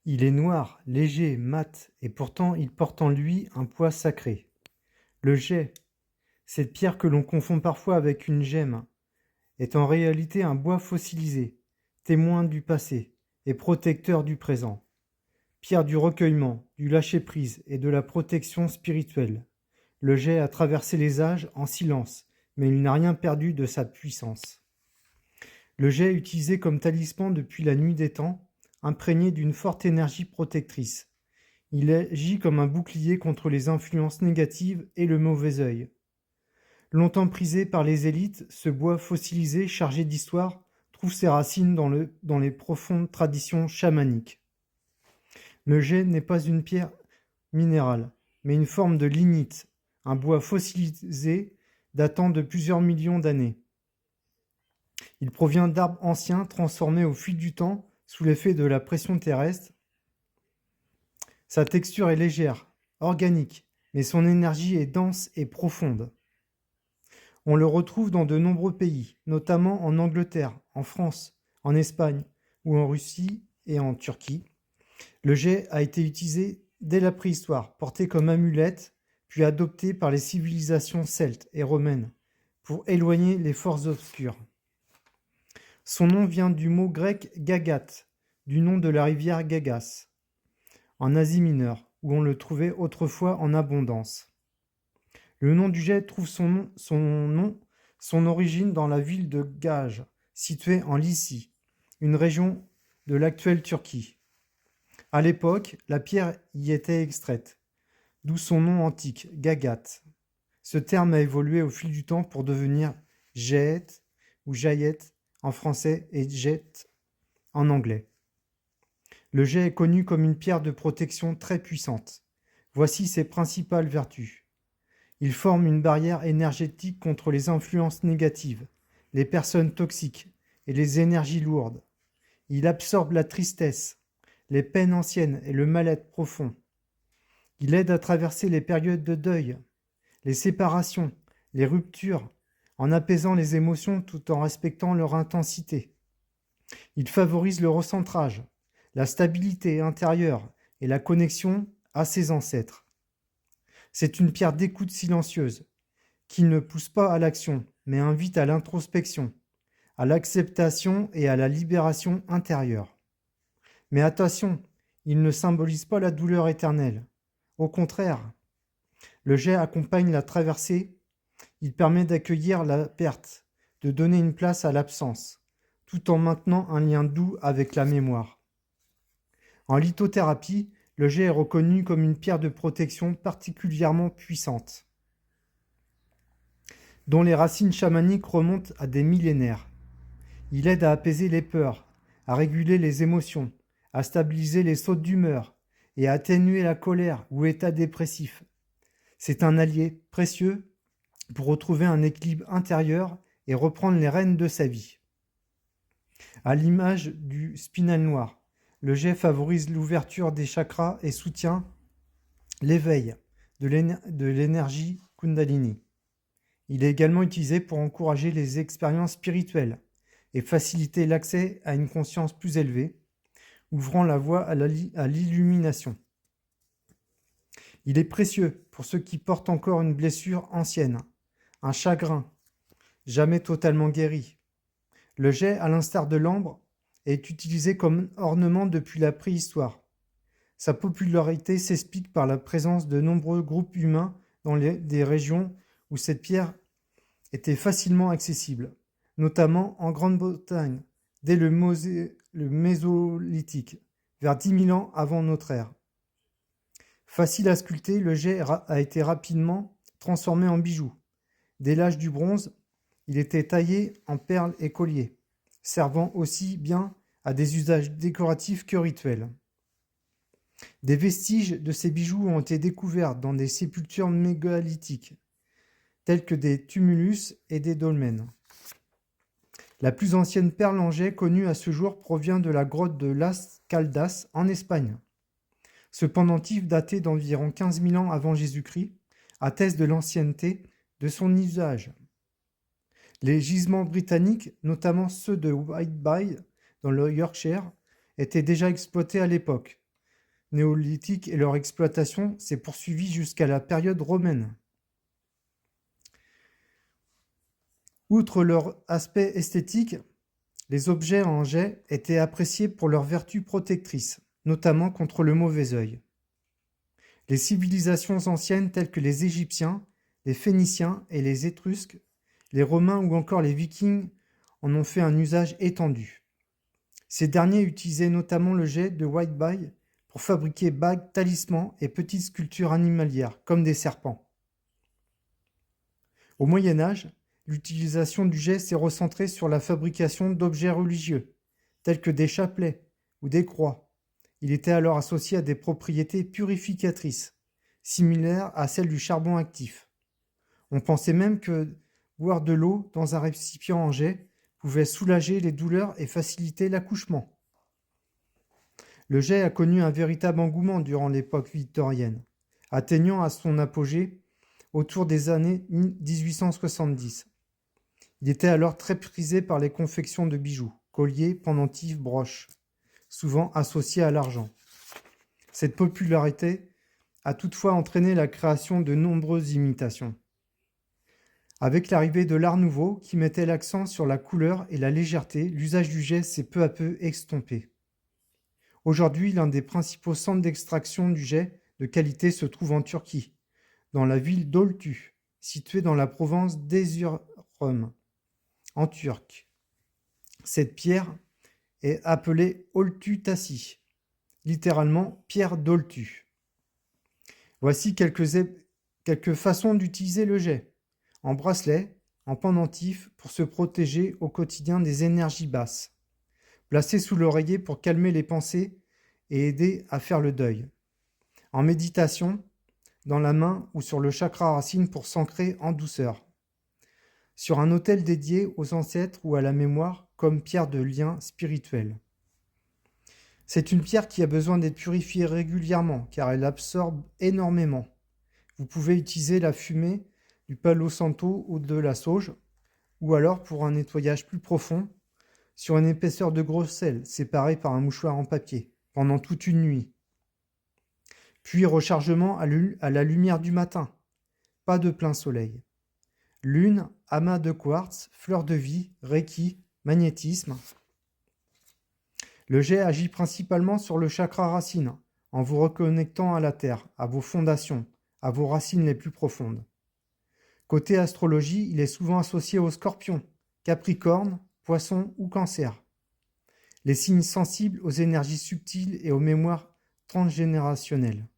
Il est noir, léger, mat, et pourtant il porte en lui un poids sacré. Le jet, cette pierre que l'on confond parfois avec une gemme, est en réalité un bois fossilisé, témoin du passé et protecteur du présent. Pierre du recueillement, du lâcher-prise et de la protection spirituelle. Le jet a traversé les âges en silence, mais il n'a rien perdu de sa puissance. Le jet est utilisé comme talisman depuis la nuit des temps, imprégné d'une forte énergie protectrice. Il agit comme un bouclier contre les influences négatives et le mauvais œil. Longtemps prisé par les élites, ce bois fossilisé chargé d'histoire trouve ses racines dans les profondes traditions chamaniques. Le jet n'est pas une pierre minérale, mais une forme de lignite, un bois fossilisé datant de plusieurs millions d'années. Il provient d'arbres anciens transformés au fil du temps sous l'effet de la pression terrestre. Sa texture est légère, organique, mais son énergie est dense et profonde. On le retrouve dans de nombreux pays, notamment en Angleterre, en France, en Espagne ou en Russie et en Turquie. Le jet a été utilisé dès la préhistoire, porté comme amulette, puis adopté par les civilisations celtes et romaines pour éloigner les forces obscures. Son nom vient du mot grec gagat, du nom de la rivière Gagas, en Asie mineure, où on le trouvait autrefois en abondance. Le nom du jet trouve son origine dans la ville de Gaj, située en Lycie, une région de l'actuelle Turquie. À l'époque, la pierre y était extraite, d'où son nom antique, Gagat. Ce terme a évolué au fil du temps pour devenir jet ou jaillet en français et jet en anglais. Le jet est connu comme une pierre de protection très puissante. Voici ses principales vertus. Il forme une barrière énergétique contre les influences négatives, les personnes toxiques et les énergies lourdes. Il absorbe la tristesse, les peines anciennes et le mal-être profond. Il aide à traverser les périodes de deuil, les séparations, les ruptures, en apaisant les émotions tout en respectant leur intensité. Il favorise le recentrage, la stabilité intérieure et la connexion à ses ancêtres. C'est une pierre d'écoute silencieuse, qui ne pousse pas à l'action, mais invite à l'introspection, à l'acceptation et à la libération intérieure. Mais attention, il ne symbolise pas la douleur éternelle. Au contraire, le jet accompagne la traversée, il permet d'accueillir la perte, de donner une place à l'absence, tout en maintenant un lien doux avec la mémoire. En lithothérapie, le jet est reconnu comme une pierre de protection particulièrement puissante, dont les racines chamaniques remontent à des millénaires. Il aide à apaiser les peurs, à réguler les émotions, à stabiliser les sautes d'humeur et à atténuer la colère ou état dépressif. C'est un allié précieux pour retrouver un équilibre intérieur et reprendre les rênes de sa vie. À l'image du spinel noir, le jet favorise l'ouverture des chakras et soutient l'éveil de l'énergie Kundalini. Il est également utilisé pour encourager les expériences spirituelles et faciliter l'accès à une conscience plus élevée, ouvrant la voie à l'illumination. Il est précieux pour ceux qui portent encore une blessure ancienne, un chagrin, jamais totalement guéri. Le jet, à l'instar de l'ambre, est utilisé comme ornement depuis la préhistoire. Sa popularité s'explique par la présence de nombreux groupes humains dans des régions où cette pierre était facilement accessible, notamment en Grande-Bretagne, dès le Mésolithique, vers 10 000 ans avant notre ère. Facile à sculpter, le jet a été rapidement transformé en bijou. Dès l'âge du bronze, il était taillé en perles et colliers, servant aussi bien à des usages décoratifs que rituels. Des vestiges de ces bijoux ont été découverts dans des sépultures mégalithiques, telles que des tumulus et des dolmens. La plus ancienne perle en jet connue à ce jour provient de la grotte de Las Caldas en Espagne. Ce pendentif daté d'environ 15 000 ans avant Jésus-Christ atteste de l'ancienneté de son usage. Les gisements britanniques, notamment ceux de Whitby dans le Yorkshire, étaient déjà exploités à l'époque, néolithique et leur exploitation s'est poursuivie jusqu'à la période romaine. Outre leur aspect esthétique, les objets en jet étaient appréciés pour leurs vertus protectrices, notamment contre le mauvais œil. Les civilisations anciennes telles que les Égyptiens, les Phéniciens et les Étrusques, les Romains ou encore les Vikings en ont fait un usage étendu. Ces derniers utilisaient notamment le jet de Whiteby pour fabriquer bagues, talismans et petites sculptures animalières, comme des serpents. Au Moyen Âge, l'utilisation du jet s'est recentrée sur la fabrication d'objets religieux, tels que des chapelets ou des croix. Il était alors associé à des propriétés purificatrices, similaires à celles du charbon actif. On pensait même que boire de l'eau dans un récipient en jet pouvait soulager les douleurs et faciliter l'accouchement. Le jet a connu un véritable engouement durant l'époque victorienne, atteignant à son apogée autour des années 1870. Il était alors très prisé par les confections de bijoux, colliers, pendentifs, broches, souvent associés à l'argent. Cette popularité a toutefois entraîné la création de nombreuses imitations. Avec l'arrivée de l'Art nouveau, qui mettait l'accent sur la couleur et la légèreté, l'usage du jet s'est peu à peu estompé. Aujourd'hui, l'un des principaux centres d'extraction du jet de qualité se trouve en Turquie, dans la ville d'Oltu, située dans la province d'Erzurum, en turc. Cette pierre est appelée Oltu Taşı, littéralement pierre d'Oltu. Voici quelques façons d'utiliser le jet. En bracelet, en pendentif pour se protéger au quotidien des énergies basses. Placé sous l'oreiller pour calmer les pensées et aider à faire le deuil. En méditation, dans la main ou sur le chakra racine pour s'ancrer en douceur. Sur un autel dédié aux ancêtres ou à la mémoire comme pierre de lien spirituel. C'est une pierre qui a besoin d'être purifiée régulièrement car elle absorbe énormément. Vous pouvez utiliser la fumée du Palo Santo ou de la sauge, ou alors pour un nettoyage plus profond, sur une épaisseur de gros sel séparée par un mouchoir en papier, pendant toute une nuit. Puis rechargement à la lumière du matin, pas de plein soleil. Lune, amas de quartz, fleur de vie, reiki, magnétisme. Le jet agit principalement sur le chakra racine, en vous reconnectant à la terre, à vos fondations, à vos racines les plus profondes. Côté astrologie, il est souvent associé aux scorpions, capricorne, poisson ou cancer. Les signes sensibles aux énergies subtiles et aux mémoires transgénérationnelles.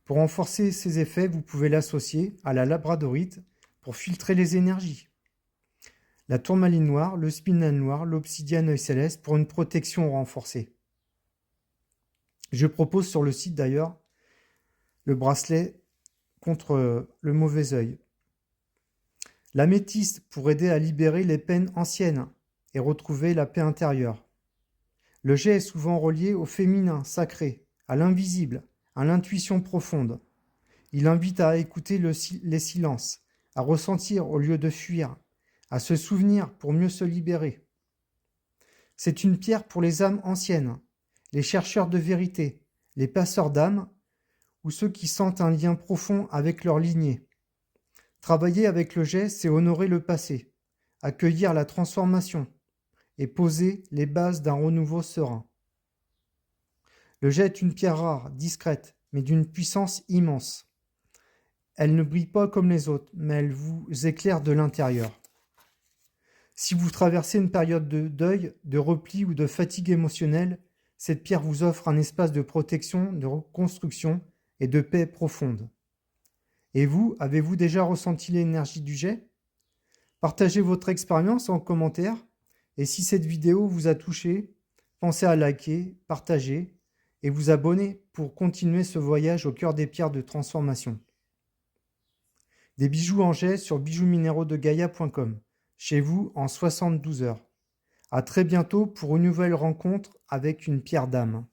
Pour renforcer ces effets, vous pouvez l'associer à la labradorite pour filtrer les énergies. La tourmaline noire, le spinel noir, l'obsidiane œil céleste pour une protection renforcée. Je propose sur le site d'ailleurs le bracelet contre le mauvais œil. L'améthyste pour aider à libérer les peines anciennes et retrouver la paix intérieure. Le jet est souvent relié au féminin sacré, à l'invisible, à l'intuition profonde. Il invite à écouter les silences, à ressentir au lieu de fuir, à se souvenir pour mieux se libérer. C'est une pierre pour les âmes anciennes, les chercheurs de vérité, les passeurs d'âmes, ou ceux qui sentent un lien profond avec leur lignée. Travailler avec le jet, c'est honorer le passé, accueillir la transformation et poser les bases d'un renouveau serein. Le jet est une pierre rare, discrète, mais d'une puissance immense. Elle ne brille pas comme les autres, mais elle vous éclaire de l'intérieur. Si vous traversez une période de deuil, de repli ou de fatigue émotionnelle, cette pierre vous offre un espace de protection, de reconstruction et de paix profonde. Et vous, avez-vous déjà ressenti l'énergie du jet ? Partagez votre expérience en commentaire et si cette vidéo vous a touché, pensez à liker, partager et vous abonner pour continuer ce voyage au cœur des pierres de transformation. Des bijoux en jet sur bijoux-minéraux-de-gaia.com, chez vous en 72 heures. À très bientôt pour une nouvelle rencontre avec une pierre d'âme.